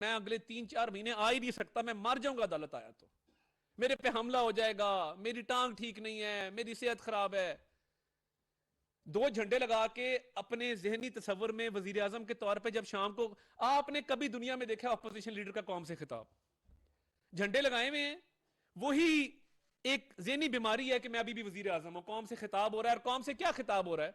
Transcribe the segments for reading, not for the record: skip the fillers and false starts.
میں اگلے 3-4 مہینے آ ہی نہیں سکتا, میں مر جاؤں گا عدالت آیا تو, میرے پہ حملہ ہو جائے گا, میری ٹانگ ٹھیک نہیں ہے, میری صحت خراب ہے. 2 جھنڈے لگا کے اپنے ذہنی تصور میں وزیر اعظم کے طور پہ جب شام کو, آپ نے کبھی دنیا میں دیکھا اپوزیشن لیڈر کا قوم سے خطاب؟ جھنڈے لگائے ہوئے ہیں, وہی ایک ذہنی بیماری ہے کہ میں ابھی بھی وزیر اعظم ہوں, قوم سے خطاب ہو رہا ہے, اور قوم سے کیا خطاب ہو رہا ہے؟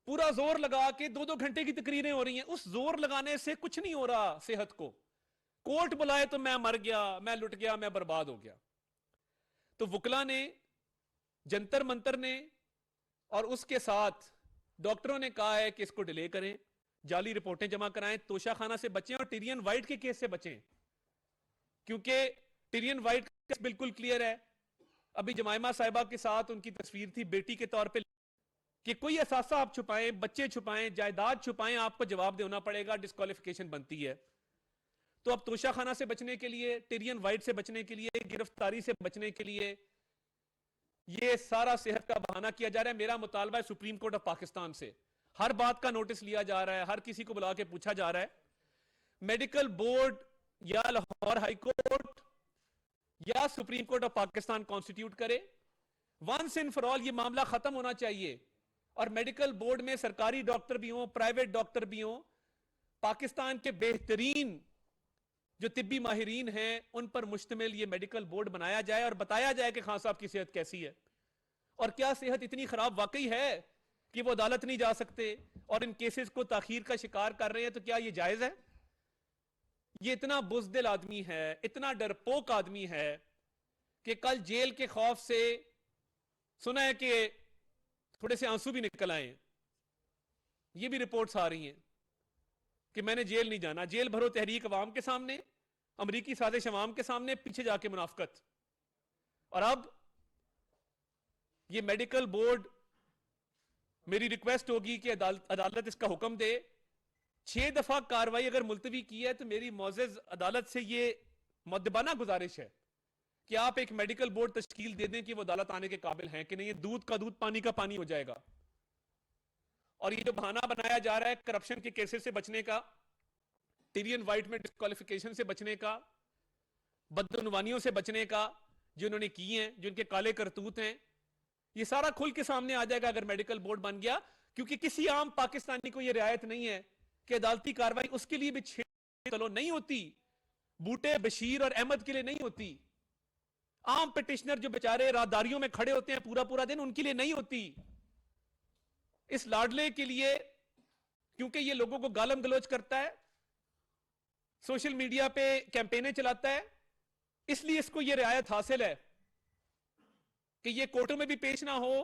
پورا زور لگا کے 2-2 گھنٹے کی تقریریں ہو رہی ہیں. اس زور لگانے سے کچھ نہیں ہو رہا صحت کو. کورٹ بلائے تو میں مر گیا, میں لٹ گیا, میں برباد ہو گیا. تو وکلا نے, جنتر منتر نے, اور اس کے ساتھ ڈاکٹروں نے کہا ہے کہ اس کو ڈیلے کریں, جعلی رپورٹیں جمع کرائیں, توشہ خانہ سے بچیں اور ٹیرین وائٹ کے کیس سے بچیں, کیونکہ ٹیرین وائٹ کا کیس بالکل کلیئر ہے. ابھی جمائمہ صاحبہ کے ساتھ ان کی تصویر تھی بیٹی کے طور پہ, کہ کوئی اثاثہ آپ چھپائیں, بچے چھپائیں, جائیداد چھپائیں, آپ کو جواب دینا پڑے گا, ڈسکوالیفیکیشن بنتی ہے. تو اب توشہ خانہ سے بچنے کے لیے, ٹیرین وائٹ سے بچنے کے لیے, گرفتاری سے بچنے کے لیے یہ سارا صحت کا بہانہ کیا جا رہا ہے. میرا مطالبہ ہے سپریم کورٹ آف پاکستان سے, ہر بات کا نوٹس لیا جا رہا ہے, ہر کسی کو بلا کے پوچھا جا رہا ہے, میڈیکل بورڈ یا لاہور ہائی کورٹ یا supreme court of Pakistan constituted کرے. ونس اینڈ فار آل یہ معاملہ ختم ہونا چاہیے, اور میڈیکل بورڈ میں سرکاری ڈاکٹر بھی ہوں, پرائیویٹ ڈاکٹر بھی ہوں, پاکستان کے بہترین جو طبی ماہرین ہیں ان پر مشتمل یہ میڈیکل بورڈ بنایا جائے, اور بتایا جائے کہ خان صاحب کی صحت کیسی ہے, اور کیا صحت اتنی خراب واقعی ہے کہ وہ عدالت نہیں جا سکتے اور ان کیسز کو تاخیر کا شکار کر رہے ہیں. تو کیا یہ جائز ہے؟ یہ اتنا بزدل آدمی ہے, اتنا ڈرپوک آدمی ہے کہ کل جیل کے خوف سے سنا ہے کہ تھوڑے سے آنسو بھی نکل آئے ہیں. یہ بھی رپورٹس آ رہی ہیں کہ میں نے جیل نہیں جانا. جیل بھرو تحریک عوام کے سامنے, امریکی سازش عوام کے سامنے, پیچھے جا کے منافقت. اور اب یہ میڈیکل بورڈ, میری ریکویسٹ ہوگی کہ عدالت اس کا حکم دے. 6 دفعہ کاروائی اگر ملتوی کی ہے تو میری معزز عدالت سے یہ مؤدبانہ گزارش ہے کہ آپ ایک میڈیکل بورڈ تشکیل دے دیں کہ وہ عدالت آنے کے قابل ہیں کہ نہیں. یہ دودھ کا دودھ, پانی کا پانی ہو جائے گا. اور یہ جو بہانہ بنایا جا رہا ہے کرپشن کے کیسز سے بچنے کا, ٹیرین وائٹ میں ڈسکوالیفیکیشن سے بچنے کا, بدعنوانیوں سے بچنے کا, جو انہوں نے کی ہیں, جو ان کے کالے کرتوت ہیں, یہ سارا کھل کے سامنے آ جائے گا اگر میڈیکل بورڈ بن گیا. کیونکہ کسی عام پاکستانی کو یہ رعایت نہیں ہے کہ عدالتی کاروائی اس کے لیے بھی چلو نہیں ہوتی, بوٹے, بشیر اور احمد کے لیے نہیں ہوتی. عام پٹیشنر جو بیچارے راداریوں میں کھڑے ہوتے ہیں پورا پورا دن, ان کے لیے نہیں ہوتی. اس لاڈلے کے لیے, کیونکہ یہ لوگوں کو گالم گلوچ کرتا ہے, سوشل میڈیا پہ کیمپینیں چلاتا ہے, اس لیے اس کو یہ رعایت حاصل ہے کہ یہ کورٹوں میں بھی پیش نہ ہو,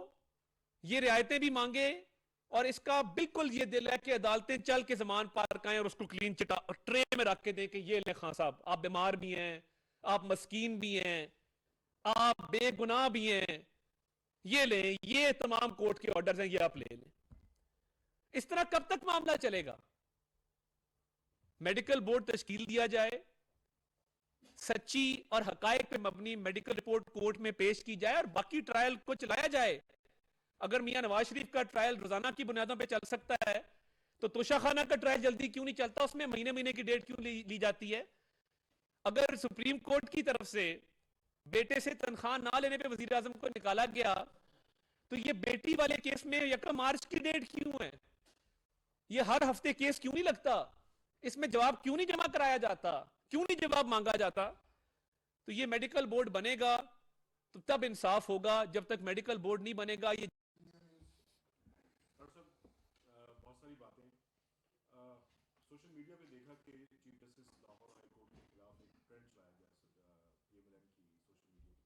یہ رعایتیں بھی مانگے, اور اس کا بالکل یہ دل ہے کہ عدالتیں چل کے زمان پار کریں اور اس کو کلین چٹا ٹرے میں رکھ کے دیں کہ یہ لیں خان صاحب, آپ بیمار بھی ہیں, آپ مسکین بھی ہیں, آپ بے گناہ بھی ہیں, یہ لیں, یہ تمام کورٹ کے آرڈرز ہیں, یہ آپ لے لیں. اس طرح کب تک معاملہ چلے گا؟ میڈیکل بورڈ تشکیل دیا جائے, سچی اور حقائق پہ مبنی میڈیکل رپورٹ کورٹ میں پیش کی جائے, اور باقی ٹرائل کو چلایا جائے. اگر میاں نواز شریف کا ٹرائل روزانہ کی بنیادوں پہ چل سکتا ہے تو توشہ خانہ کا ٹرائل جلدی کیوں نہیں چلتا, اس میں مہینے مہینے کی ڈیٹ کیوں لی جاتی ہے؟ اگر سپریم کورٹ کی طرف سے بیٹے سے تنخواہ نہ لینے پہ وزیر اعظم کو نکالا گیا تو یہ بیٹی والے کیس میں 1 مارچ کی ڈیٹ کیوں ہے؟ یہ ہر ہفتے کیس کیوں نہیں لگتا؟ اس میں جواب کیوں نہیں جمع کرایا جاتا؟ کیوں نہیں جواب مانگا جاتا؟ تو یہ میڈیکل بورڈ بنے گا تو تب انصاف ہوگا, جب تک میڈیکل بورڈ نہیں بنے گا یہ بہت ساری باتیں سوشل میڈیا پہ دیکھا کہ chief justice Lahore high court کے خلاف ایک ٹرینڈ چلایا گیا پی ایم ایل این کی سوشل میڈیا کی طرف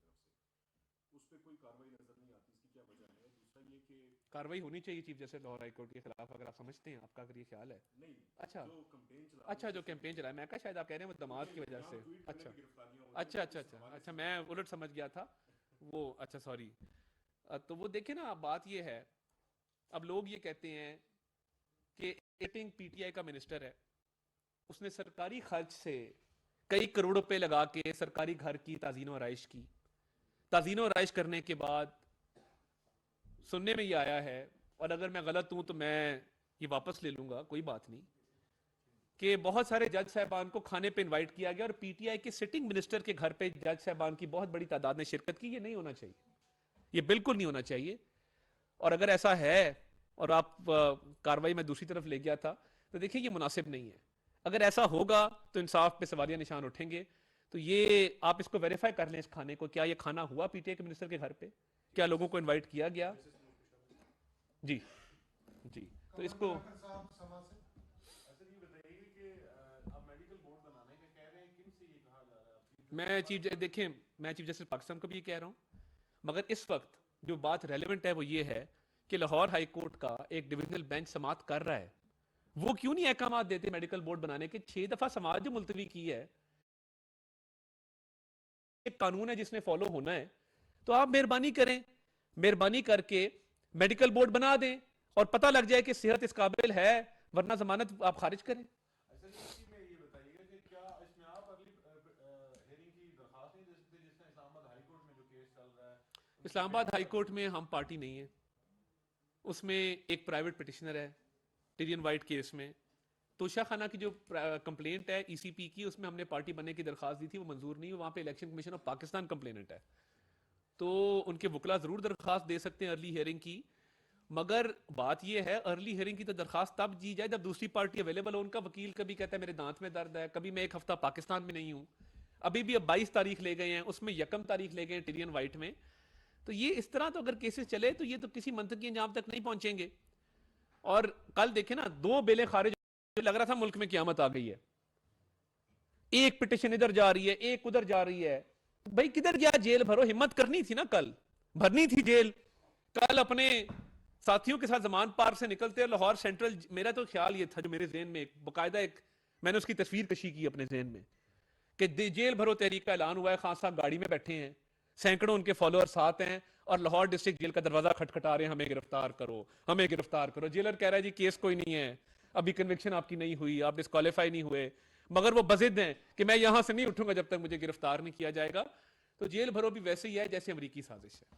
سے, اس پہ کوئی کاروائی نظر نہیں آتی, اس کی کیا وجہ ہے؟ دوسرا یہ کہ کاروائی ہونی چاہیے chief justice Lahore high court کے خلاف, اگر آپ سمجھتے ہیں, آپ کا اگر یہ خیال ہے. نہیں, اچھا جو کمپین چلا اچھا, جو کیمپین چلایا, میں کہا شاید آپ کہہ رہے ہیں وہ دماد کی وجہ سے. اچھا اچھا اچھا اچھا اچھا, میں الٹ سمجھ گیا تھا وہ. اچھا سوری. تو وہ دیکھیں نا, بات یہ ہے, اب لوگ یہ کہتے ہیں کہ ایٹنگ پی ٹی آئی کا منسٹر ہے, اس نے سرکاری خرچ سے کئی کروڑ روپے لگا کے سرکاری گھر کی تعزین و آرائش کی. تعزین و آرائش کرنے کے بعد سننے میں یہ آیا ہے, اور اگر میں غلط ہوں تو میں یہ واپس لے لوں گا, کوئی بات نہیں, کہ بہت سارے جج صاحبان کو کھانے پہ انوائٹ کیا گیا اور پی ٹی آئی کے سٹنگ منسٹر کے گھر پہ جج صاحبان کی بہت بڑی تعداد نے شرکت کی. یہ نہیں ہونا چاہیے, یہ بالکل نہیں ہونا چاہیے. اور اگر ایسا ہے اور آپ کاروائی میں دوسری طرف لے گیا تھا تو دیکھیں یہ مناسب نہیں ہے. اگر ایسا ہوگا تو انصاف پہ سوالیہ نشان اٹھیں گے. تو یہ آپ اس کو ویریفائی کر لیں اس کھانے کو, کیا یہ کھانا ہوا پی ٹی آئی کے منسٹر کے گھر پہ, کیا لوگوں کو انوائٹ کیا گیا. جی جی تو اس کو میں دیکھیں میں چیف جسٹس پاکستان کو بھی یہ کہہ رہا ہوں, مگر اس وقت جو بات ریلیونٹ ہے وہ یہ ہے کہ لاہور ہائی کورٹ کا ایک ڈویژنل بینچ سماعت کر رہا ہے, وہ کیوں نہیں احکامات دیتے میڈیکل بورڈ بنانے کے. 6 دفعہ سماعت جو ملتوی کی ہے, ایک قانون ہے جس نے فالو ہونا ہے, تو آپ مہربانی کریں, مہربانی کر کے میڈیکل بورڈ بنا دیں اور پتہ لگ جائے کہ صحت اس قابل ہے, ورنہ ضمانت آپ خارج کریں. اسلام آباد ہائی کورٹ میں ہم پارٹی نہیں ہیں, اس میں ایک پرائیویٹ پٹیشنر ہے ٹیرین وائٹ کیس میں. توشہ خانہ کی جو کمپلینٹ ہے ای سی پی کی, اس میں ہم نے پارٹی بننے کی درخواست دی تھی, وہ منظور نہیں. وہاں پہ election commission of Pakistan complainant ہے, تو ان کے وکلا ضرور درخواست دے سکتے ہیں ارلی ہیئرنگ کی. مگر بات یہ ہے ارلی ہیئرنگ کی تو درخواست تب دی جائے جب دوسری پارٹی اویلیبل ہو. ان کا وکیل کبھی کہتا ہے میرے دانت میں درد ہے, کبھی میں ایک ہفتہ پاکستان میں نہیں ہوں. ابھی بھی اب 22 تاریخ لے گئے ہیں, اس میں 1 تاریخ لے گئے ہیں ٹیرین وائٹ میں. تو یہ اس طرح تو اگر کیسز چلے تو یہ تو کسی منطقی انجام تک نہیں پہنچیں گے. اور کل دیکھیں نا 2 بیلیں خارج, لگ رہا تھا ملک میں قیامت آ گئی ہے. ایک پٹیشن ادھر جا رہی ہے, ایک ادھر جا رہی ہے. بھائی کدھر گیا, جیل بھرو, ہمت کرنی تھی نا, کل بھرنی تھی جیل. کل اپنے ساتھیوں کے ساتھ زمان پارک سے نکلتے لاہور سینٹرل, میرا تو خیال یہ تھا جو میرے ذہن میں باقاعدہ ایک میں نے اس کی تصویر کشی کی اپنے ذہن میں کہ جیل بھرو تحریک کا اعلان ہوا ہے, خان صاحب گاڑی میں بیٹھے ہیں, سینکڑوں ان کے فالوور ساتھ ہیں, اور لاہور ڈسٹرکٹ جیل کا دروازہ کھٹکھٹا رہے ہیں, ہمیں گرفتار کرو, ہمیں گرفتار کرو. جیلر کہہ رہا ہے جی کیس کوئی نہیں ہے, ابھی کنوکشن آپ کی نہیں ہوئی, آپ ڈسکوالیفائی نہیں ہوئے, مگر وہ بضد ہیں کہ میں یہاں سے نہیں اٹھوں گا جب تک مجھے گرفتار نہیں کیا جائے گا. تو جیل بھرو بھی ویسے ہی ہے جیسے امریکی سازش ہے.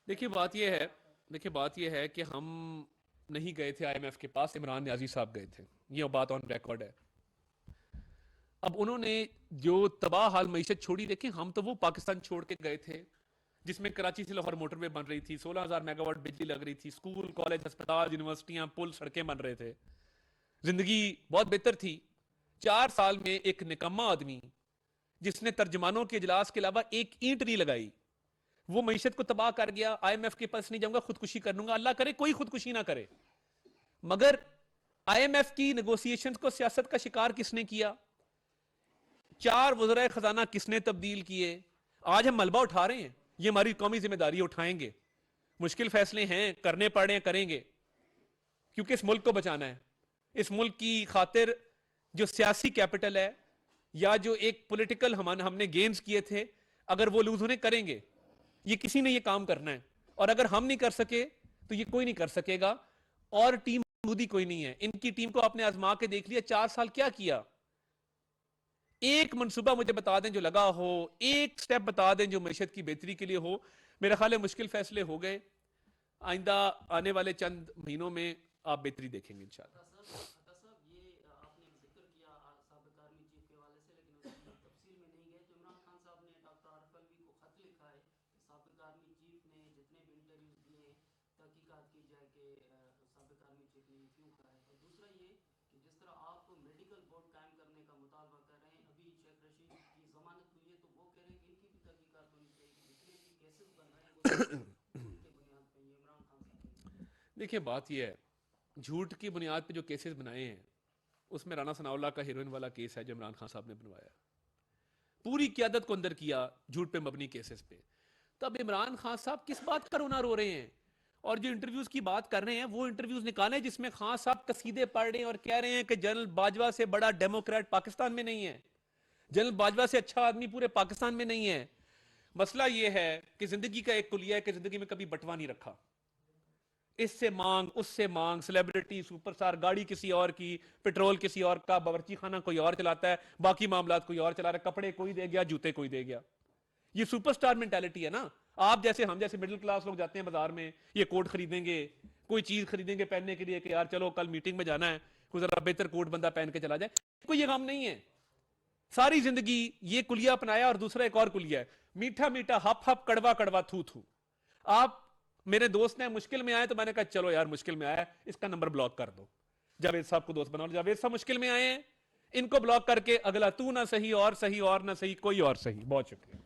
دیکھیے بات یہ ہے کہ ہم نہیں گئے تھے آئی ایم ایف کے پاس, عمران نیازی صاحب گئے تھے, یہ بات آن ریکارڈ ہے. اب انہوں نے جو تباہ حال معیشت چھوڑی, دیکھیں ہم تو وہ پاکستان چھوڑ کے گئے تھے جس میں کراچی سے لاہور موٹر وے بن رہی تھی, 16,000 میگا واٹ بجلی لگ رہی تھی, اسکول کالج ہسپتال یونیورسٹیاں پل سڑکیں بن رہے تھے, زندگی بہت بہتر تھی. 4 سال میں ایک نکما آدمی جس نے ترجمانوں کے اجلاس کے علاوہ ایک اینٹ نہیں لگائی, وہ معیشت کو تباہ کر گیا. آئی ایم ایف کے پاس نہیں جاؤں گا, خودکشی کر لوں گا. اللہ کرے کوئی خودکشی نہ کرے, مگر آئی ایم ایف کی نیگوسیشنز کو سیاست کا شکار کس نے کیا, 4 وزرائے خزانہ کس نے تبدیل کیے. آج ہم ملبہ اٹھا رہے ہیں, یہ ہماری قومی ذمہ داری, اٹھائیں گے. مشکل فیصلے ہیں, کرنے پڑ رہے ہیں, کریں گے, کیونکہ اس ملک کو بچانا ہے. اس ملک کی خاطر جو سیاسی کیپٹل ہے یا جو ایک پولیٹیکل ہم نے گینز کیے تھے, اگر وہ لوز ہونے, کریں گے. یہ کسی نے یہ کام کرنا ہے, اور اگر ہم نہیں کر سکے تو یہ کوئی نہیں کر سکے گا. اور ٹیم مودی کوئی نہیں ہے. ان کی ٹیم کو آپ نے آزما کے دیکھ لیا, 4 سال کیا کیا. ایک منصوبہ مجھے بتا دیں جو لگا ہو, ایک سٹیپ بتا دیں جو معیشت کی بہتری کے لیے ہو. میرا خیال ہے مشکل فیصلے ہو گئے, آئندہ آنے والے چند مہینوں میں آپ بہتری دیکھیں گے انشاءاللہ. دیکھیں بات یہ ہے, جھوٹ کی بنیاد پہ جو کیسز بنائے ہیں اس میں رانا ثناء اللہ کا ہیروئن والا کیس ہے جو عمران خان صاحب نے بنوایا, پوری قیادت کو اندر کیا جھوٹ پہ مبنی کیسز پہ. تب عمران خان صاحب کس بات کا رونا رو رہے ہیں, اور جو انٹرویوز کی بات کر رہے ہیں وہ انٹرویوز نکالیں جس میں خان صاحب قصیدے پڑھ رہے ہیں اور کہہ رہے ہیں کہ جنرل باجوہ سے بڑا ڈیموکریٹ پاکستان میں نہیں ہے, جنرل باجوہ سے اچھا آدمی پورے پاکستان میں نہیں ہے. مسئلہ یہ ہے کہ زندگی کا ایک کلیہ ہے کہ زندگی میں کبھی بٹوا نہیں رکھا. اس سے مانگ اس سے مانگ, سیلیبریٹی, سپر سٹار, گاڑی کسی اور کی, پیٹرول کسی اور کا, باورچی خانہ کوئی اور چلاتا ہے, باقی معاملات کوئی اور چلا رہا ہے, کپڑے کوئی دے گیا, جوتے کوئی دے گیا. یہ سپر سٹار مینٹالٹی ہے نا. آپ جیسے ہم جیسے مڈل کلاس لوگ جاتے ہیں بازار میں, یہ کوٹ خریدیں گے, کوئی چیز خریدیں گے پہننے کے لیے کہ یار چلو کل میٹنگ میں جانا ہے, کوئی ذرا بہتر کوٹ بندہ پہن کے چلا جائے, کوئی یہ غم نہیں ہے. ساری زندگی یہ کلیہ اپنایا اور دوسرا ایک اور کلیہ ہے, میٹھا میٹھا ہپ ہپ, کڑوا کڑوا تھو تھو. آپ میرے دوست نے مشکل میں آئے تو میں نے کہا چلو یار مشکل میں آیا, اس کا نمبر بلاک کر دو. جاوید صاحب کو دوست بناؤ, جاوید صاحب مشکل میں آئے ہیں, ان کو بلاک کر کے اگلا تو نہ صحیح اور نہ صحیح کوئی اور صحیح. بہت شکریہ.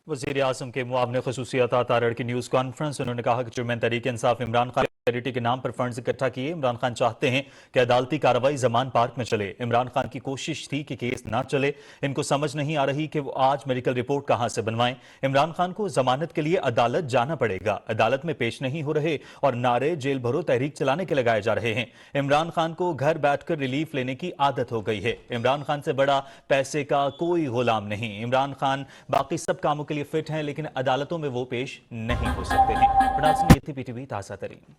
وزیر اعظم کے معاون خصوصی عطا تارڑ کی نیوز کانفرنس. انہوں نے کہا کہ چیئرمین تحریک انصاف عمران خان چیریٹی کے نام پر فنڈز اکٹھا کیے. عمران خان چاہتے ہیں کہ عدالتی کارروائی زمان پارک میں چلے. عمران خان کی کوشش تھی کہ کیس نہ چلے. ان کو سمجھ نہیں آ رہی کہ وہ آج میڈیکل رپورٹ کہاں سے بنوائیں. عمران خان کو ضمانت کے لیے عدالت جانا پڑے گا. عدالت میں پیش نہیں ہو رہے اور نعرے جیل بھرو تحریک چلانے کے لگائے جا رہے ہیں. عمران خان کو گھر بیٹھ کر ریلیف لینے کی عادت ہو گئی ہے. عمران خان سے بڑا پیسے کا کوئی غلام نہیں. عمران خان باقی سب کاموں کے لیے فٹ ہیں لیکن عدالتوں میں وہ پیش نہیں ہو سکتے ہیں. یہ تھی PTV تازہ ترین.